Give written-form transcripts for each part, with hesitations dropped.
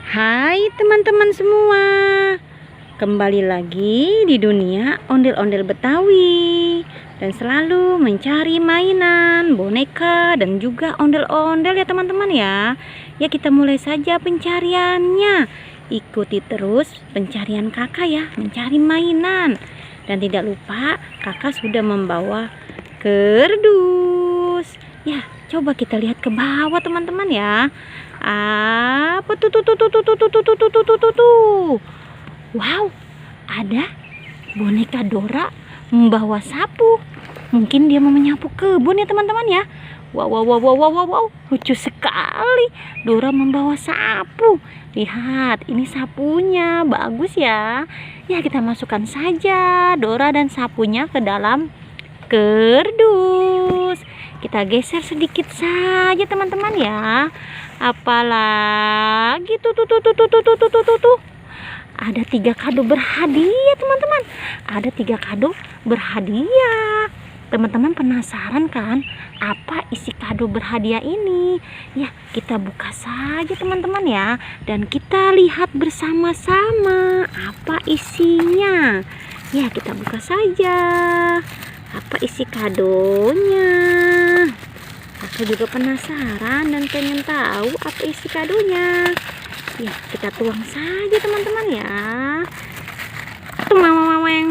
Hai teman-teman semua, kembali lagi di dunia ondel-ondel Betawi dan selalu mencari mainan, boneka dan juga ondel-ondel ya teman-teman ya. Ya kita mulai saja pencariannya. Ikuti terus pencarian kakak ya, mencari mainan. Dan tidak lupa kakak sudah membawa kerdus. Ya, coba kita lihat ke bawah teman-teman ya. Apa tuh? Wow, ada boneka Dora membawa sapu. Mungkin dia mau menyapu kebun ya teman-teman ya. Wow, lucu sekali. Dora membawa sapu. Lihat, ini sapunya bagus ya. Ya, kita masukkan saja Dora dan sapunya ke dalam kerdus. Kita geser sedikit saja teman-teman ya. Apalagi tuh. Ada 3 kado berhadiah teman-teman. Ada 3 kado berhadiah. Teman-teman penasaran kan apa isi kado berhadiah ini? Ya, kita buka saja teman-teman ya. Dan kita lihat bersama-sama apa isinya. Ya, kita buka saja. Apa isi kadonya? Aku juga penasaran dan pengen tahu apa isi kadonya. Ya, kita tuang saja teman-teman ya.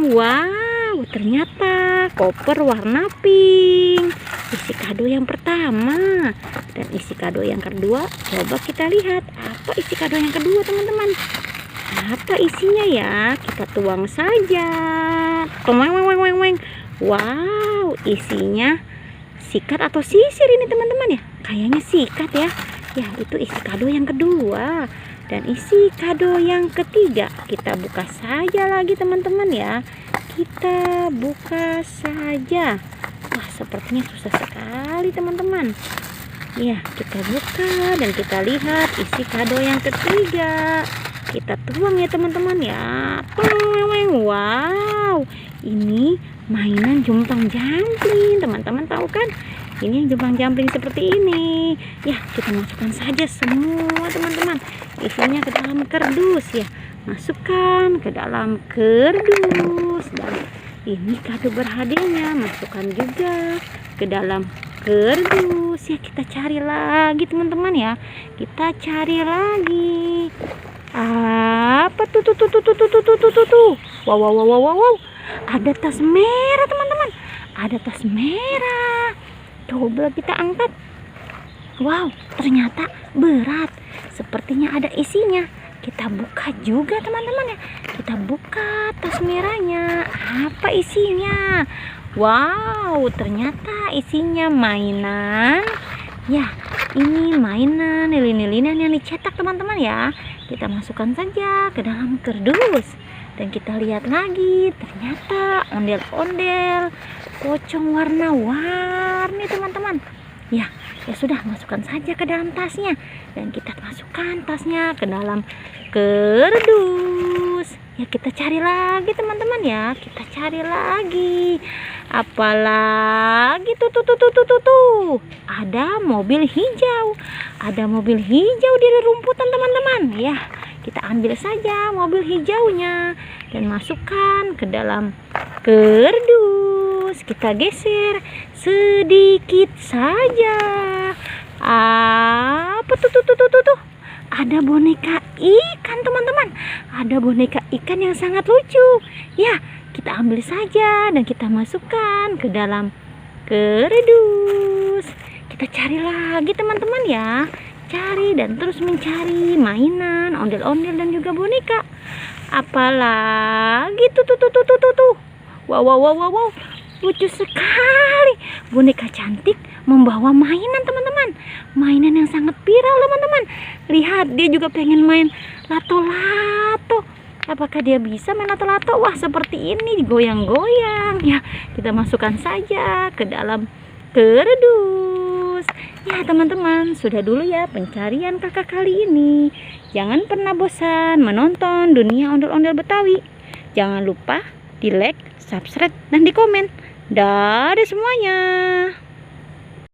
Wow, ternyata koper warna pink. Isi kado yang pertama. Dan isi kado yang kedua, coba kita lihat apa isi kado yang kedua teman-teman. Apa isinya ya? Kita tuang saja. Wow, isinya sikat atau sisir ini teman-teman ya. Kayaknya sikat ya. Ya, itu isi kado yang kedua. Dan isi kado yang ketiga, kita buka saja lagi teman-teman ya. Kita buka saja. Wah, sepertinya susah sekali teman-teman. Ya, kita buka dan kita lihat isi kado yang ketiga. Kita tuang ya teman-teman ya. Wow, ini mainan jumpang jampling. Teman-teman tahu kan? Ini yang jumpang jampling seperti ini. Ya, kita masukkan saja semua teman-teman. Isinya ke dalam kardus ya. Masukkan ke dalam kardus. Dan ini kado berhadiahnya. Masukkan juga ke dalam kardus. Ya, kita cari lagi teman-teman ya. Kita cari lagi. Apa tuh? Wow. Ada tas merah teman-teman. Ada tas merah. Coba kita angkat. Wow, ternyata berat. Sepertinya ada isinya. Kita buka juga teman-teman ya. Kita buka tas merahnya. Apa isinya? Wow, ternyata isinya mainan. Ya, ini mainan lilin-lilinan yang dicetak teman-teman ya. Kita masukkan saja ke dalam kardus. Dan kita lihat lagi, ternyata ondel-ondel pocong warna-warni teman-teman. Ya sudah, masukkan saja ke dalam tasnya. Dan kita masukkan tasnya ke dalam kardus. Ya, kita cari lagi teman-teman ya. Kita cari lagi. Apalagi tuh. Ada mobil hijau. Ada mobil hijau di rumputan teman-teman. Ya, kita ambil saja mobil hijaunya dan masukkan ke dalam kardus. Kita geser sedikit saja. Apa tuh? Ada boneka ikan teman-teman. Ada boneka ikan yang sangat lucu. Ya, kita ambil saja dan kita masukkan ke dalam kardus. Kita cari lagi teman-teman ya. Cari dan terus mencari mainan, ondel-ondel dan juga boneka. Apalagi tuh. Wow. Lucu sekali. Boneka cantik membawa mainan teman-teman. Mainan yang sangat viral teman-teman. Lihat, dia juga pengen main lato-lato. Apakah dia bisa main lato-lato? Wah, seperti ini, goyang-goyang. Ya, kita masukkan saja ke dalam kardus. Ya teman-teman, sudah dulu ya pencarian kakak kali ini. Jangan pernah bosan menonton dunia ondel-ondel Betawi. Jangan lupa di like, subscribe, dan di komen. Dadah semuanya.